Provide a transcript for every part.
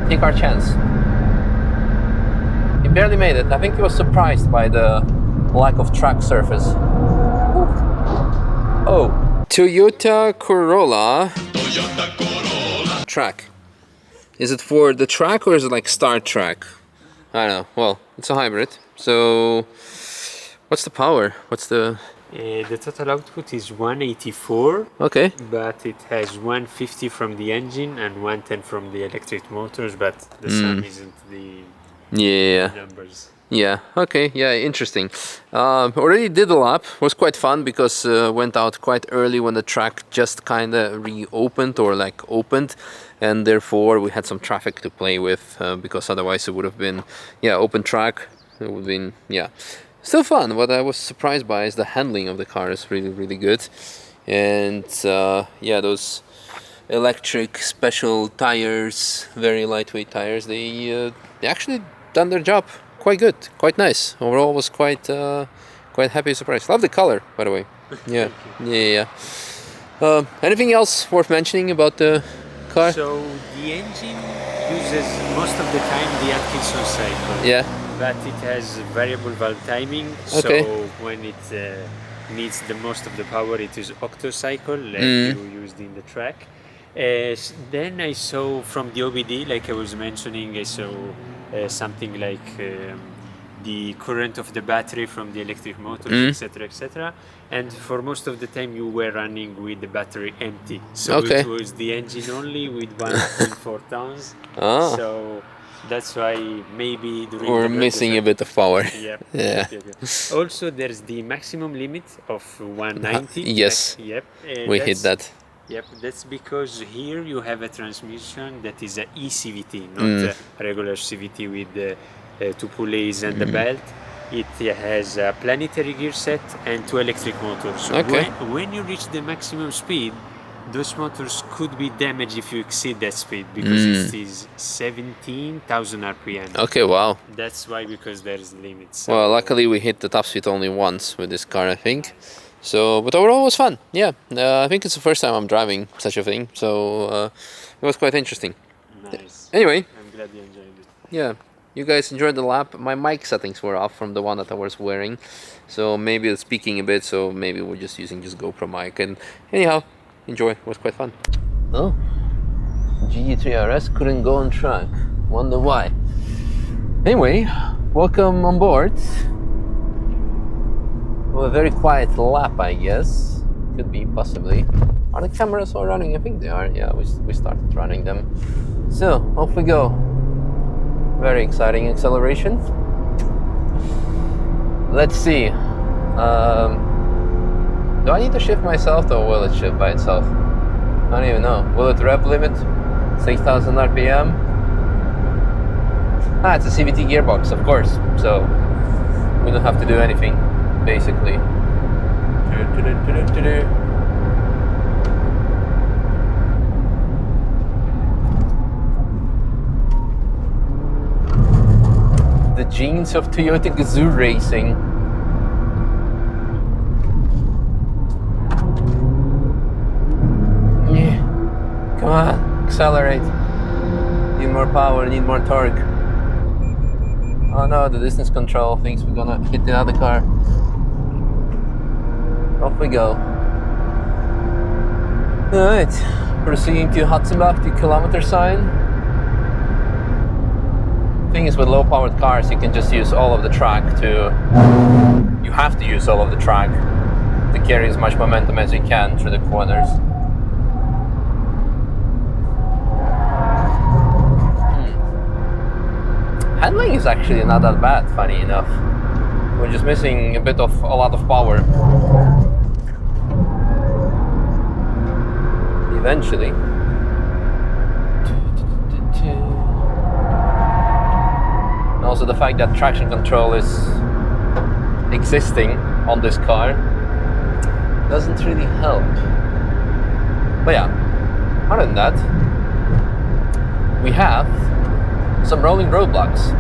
take our chance. He barely made it. I think he was surprised by the lack of track surface. Ooh. Oh, Toyota Corolla. Track. Is it for the track or is it like Star Track? I don't know. Well, it's a hybrid. So, what's the power? What's the... The total output is 184. Okay. But it has 150 from the engine and 110 from the electric motors, but the sum isn't the numbers. Yeah, okay, yeah, interesting. Already did a lap, was quite fun because went out quite early when the track just kind of reopened or like opened, and therefore we had some traffic to play with because otherwise it would have been, open track. It would have been, still fun. What I was surprised by is the handling of the car is really, really good. And those electric special tires, very lightweight tires, they actually done their job quite good, quite nice. Overall was quite happy, surprised. Love the color, by the way. Yeah. Anything else worth mentioning about the car? So the engine uses most of the time the Atkinson cycle. Yeah. But it has variable valve timing, okay. So when it needs the most of the power, it is octo cycle, like you used in the track. Then I saw from the OBD, like I was mentioning, I saw something like the current of the battery from the electric motors, etc. And for most of the time you were running with the battery empty. So it was the engine only with 1.4 tons. So that's why maybe during we're missing a bit of power. Yep. Also, there's the maximum limit of 190. Yes. Yep. We hit that. Yep, that's because here you have a transmission that is a eCVT, not a regular CVT with the 2 pulleys and the belt. It has a planetary gear set and 2 electric motors. So when you reach the maximum speed, those motors could be damaged if you exceed that speed because it is 17,000 RPM. Okay, wow. That's why, because there's limits. So. Well, luckily we hit the top speed only once with this car, I think. So, but overall it was fun. Yeah, I think it's the first time I'm driving such a thing. So it was quite interesting. Nice. Anyway. I'm glad you enjoyed it. Yeah. You guys enjoyed the lap. My mic settings were off from the one that I was wearing. So maybe it's speaking a bit. So maybe we're just using GoPro mic. And anyhow, enjoy. It was quite fun. Oh, GT3 RS couldn't go on track. Wonder why. Anyway, welcome on board. Well, a very quiet lap, I guess. Could be, possibly. Are the cameras all running? I think they are. Yeah, we started running them. So, off we go. Very exciting acceleration. Let's see. Do I need to shift myself or will it shift by itself? I don't even know. Will it rev limit? 6,000 RPM? It's a CVT gearbox, of course. So we don't have to do anything, basically. The genes of Toyota Gazoo racing. Come on, accelerate. Need more power, need more torque. Oh no, the distance control thinks we're gonna hit the other car. Off we go. Alright, proceeding to Hudson-Bach, the kilometer sign. Thing is, with low powered cars, you can just use all of the track you have to use all of the track to carry as much momentum as you can through the corners. Handling is actually not that bad, funny enough. We're just missing a lot of power. Eventually. And also the fact that traction control is existing on this car doesn't really help. But yeah, other than that, we have some rolling roadblocks.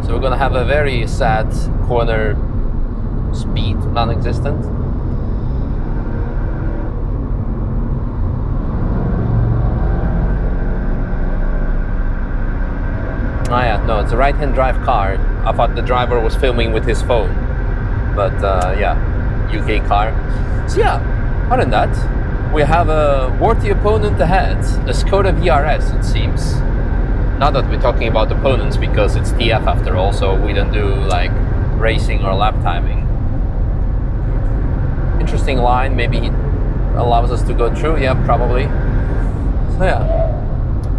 So we're gonna have a very sad corner speed, non-existent. No, it's a right-hand drive car. I thought the driver was filming with his phone. But yeah, UK car. So yeah, other than that, we have a worthy opponent ahead. A Skoda VRS, it seems. Not that we're talking about opponents because it's TF after all, so we don't do like racing or lap timing. Interesting line, maybe he allows us to go through, yeah, probably. So yeah,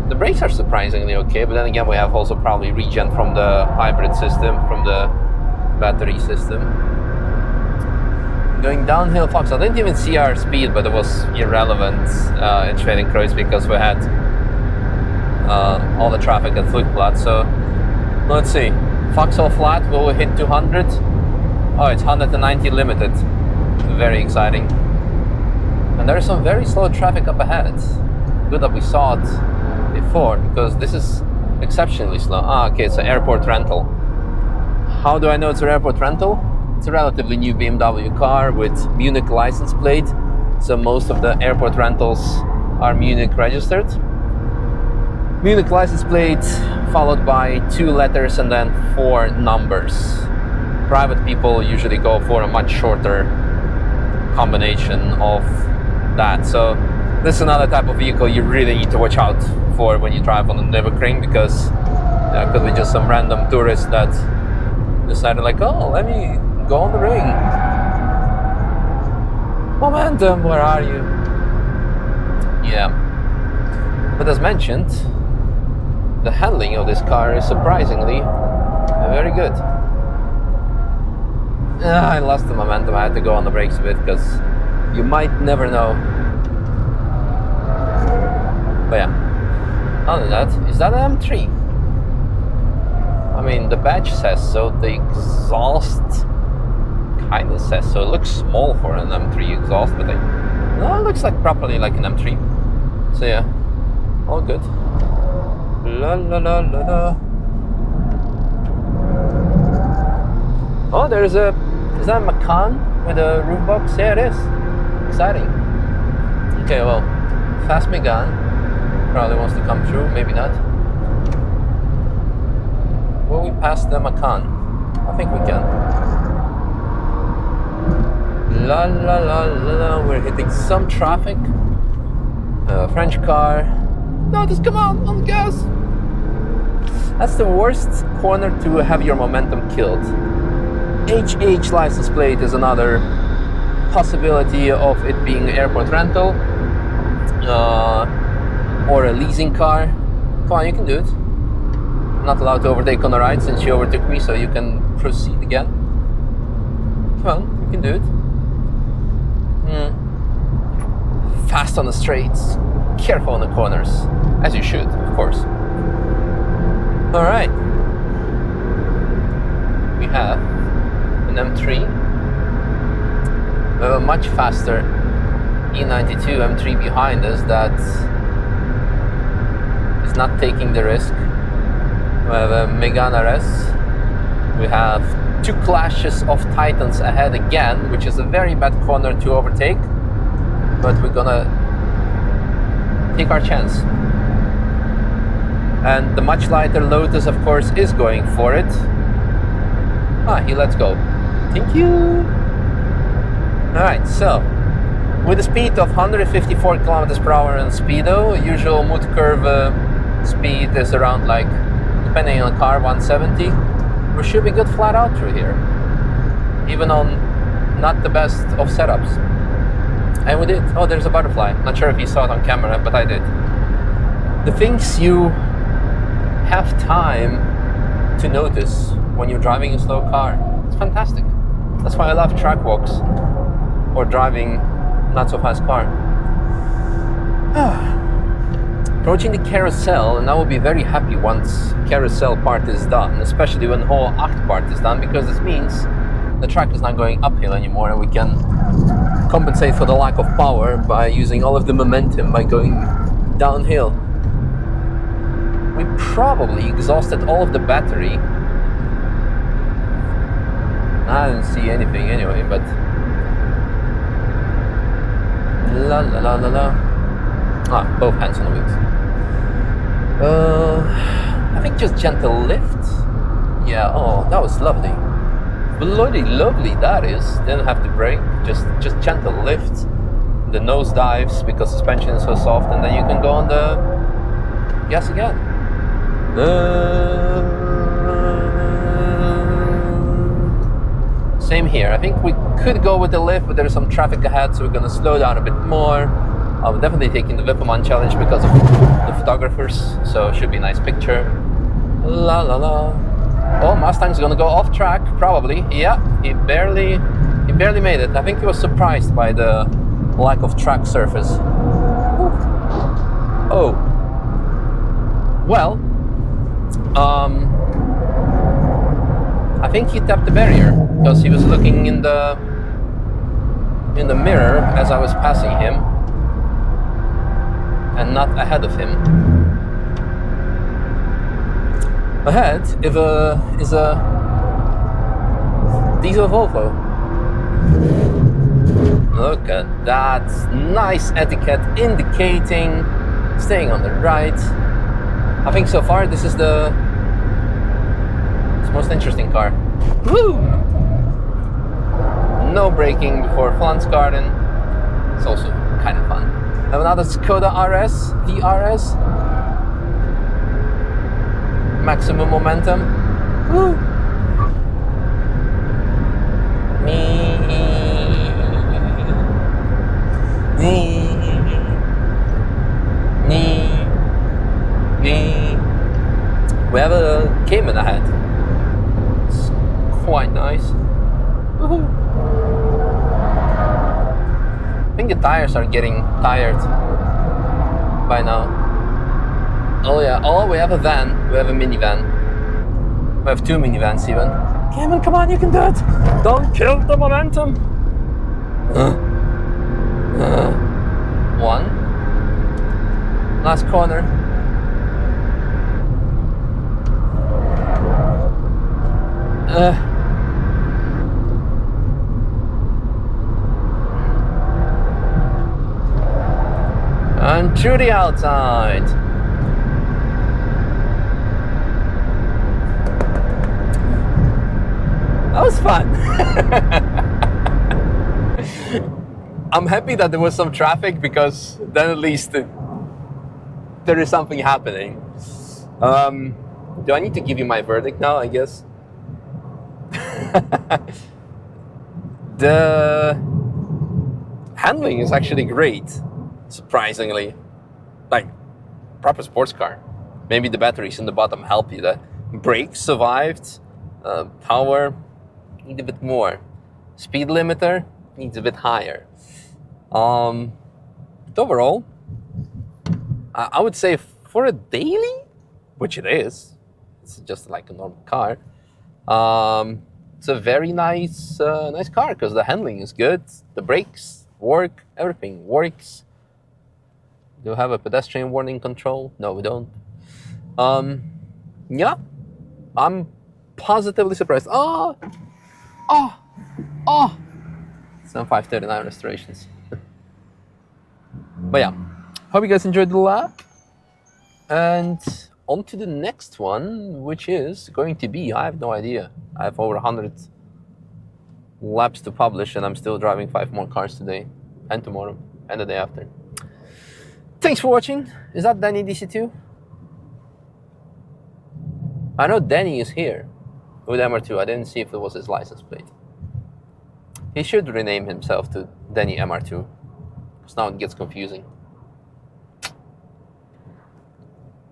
the brakes are surprisingly okay, but then again we have also probably regen from the hybrid system, from the battery system. Going downhill, Fox, I didn't even see our speed, but it was irrelevant in Schwedenkreuz because we had all the traffic at Flugplatz. So let's see, Foxhole Flat, will we hit 200? Oh, it's 190 limited. Very exciting. And there is some very slow traffic up ahead. Good that we saw it before, because this is exceptionally slow. Ah, okay, it's an airport rental. How do I know it's an airport rental? It's a relatively new BMW car with Munich license plate, so most of the airport rentals are Munich registered. Munich license plate followed by 2 letters and then 4 numbers. Private people usually go for a much shorter combination of that. So this is another type of vehicle you really need to watch out for when you drive on the Nürburgring, because there could be just some random tourist that decided like, oh, let me go on the ring. Momentum, where are you? Yeah. But as mentioned, the handling of this car is surprisingly very good. I lost the momentum. I had to go on the brakes a bit because you might never know. But yeah, other than that, is that an M3? I mean, the badge says so, the exhaust kind of says so. It looks small for an M3 exhaust, but no, it looks like properly like an M3. So yeah, all good. La la la la la. Oh, there's a, is that a Macan with a roof box? Yeah, it is. Exciting. Okay, well, fast Megane probably wants to come through, maybe not. Will we pass the Macan? I think we can. La la la la la, we're hitting some traffic. French car. No, just come on the gas. That's the worst corner to have your momentum killed. HH license plate is another possibility of it being airport rental or a leasing car. Come on, you can do it. I'm not allowed to overtake on the right since you overtook me, so you can proceed again. Come on, you can do it. Fast on the straights, careful on the corners, as you should, of course. All right, we have an M3. We have a much faster E92 M3 behind us that is not taking the risk. We have a Megane RS. We have 2 clashes of Titans ahead again, which is a very bad corner to overtake, but we're gonna take our chance. And the much lighter Lotus, of course, is going for it. Ah, he lets go. Thank you. Alright, so with a speed of 154 kilometers per hour in Speedo, usual mood curve speed is around, like, depending on the car, 170. We should be good flat out through here, even on not the best of setups. And we did. Oh, there's a butterfly. Not sure if you saw it on camera, but I did. The things you have time to notice when you're driving a slow car, it's fantastic. That's why I love track walks or driving not so fast car. Approaching the carousel, and I will be very happy once carousel part is done, especially when whole act part is done, because this means the track is not going uphill anymore and we can compensate for the lack of power by using all of the momentum by going downhill. We probably exhausted all of the battery. I didn't see anything anyway, but la la la la la. Ah, both hands on the wheels. I think just gentle lift. Yeah, oh, that was lovely. Bloody lovely that is. Didn't have to brake, just gentle lift. The nose dives because suspension is so soft, and then you can go on the gas again. Same here. I think we could go with the lift, but there's some traffic ahead, so we're gonna slow down a bit more. I'm definitely taking the Vipperman challenge because of the photographers, so it should be a nice picture. La la la. Oh, Mustang's gonna go off track, probably. Yeah, he barely made it. I think he was surprised by the lack of track surface. Ooh. Oh. Well, I think he tapped the barrier because he was looking in the mirror as I was passing him and not ahead of him. Ahead is a diesel Volvo. Look at that, nice etiquette indicating staying on the right. I think so far this is the most interesting car. Woo! No braking before Flans Garden. It's also kind of fun. I have another Skoda RS, VRS. Maximum momentum. Woo! We have a Cayman ahead. It's quite nice. Woohoo! I think the tires are getting tired by now. Oh yeah, oh, we have a van. We have a minivan. We have two minivans even. Cayman, come on, you can do it! Don't kill the momentum! One. Last corner. And through the outside. That was fun. I'm happy that there was some traffic because then at least there is something happening. Do I need to give you my verdict now, I guess? The handling is actually great, surprisingly. Like, proper sports car. Maybe the batteries in the bottom help you. The brakes survived. Power, need a bit more. Speed limiter needs a bit higher. But overall, I would say for a daily, which it is, it's just like a normal car. It's a very nice car because the handling is good, the brakes work, everything works. Do we have a pedestrian warning control? No, we don't. Yeah, I'm positively surprised. Oh! Some 539 restorations. But yeah, hope you guys enjoyed the lap. And on to the next one, which is going to be, I have no idea. I have over 100 laps to publish, and I'm still driving 5 more cars today, and tomorrow, and the day after. Thanks for watching. Is that Danny DC2? I know Danny is here with MR2. I didn't see if it was his license plate. He should rename himself to Danny MR2, because now it gets confusing.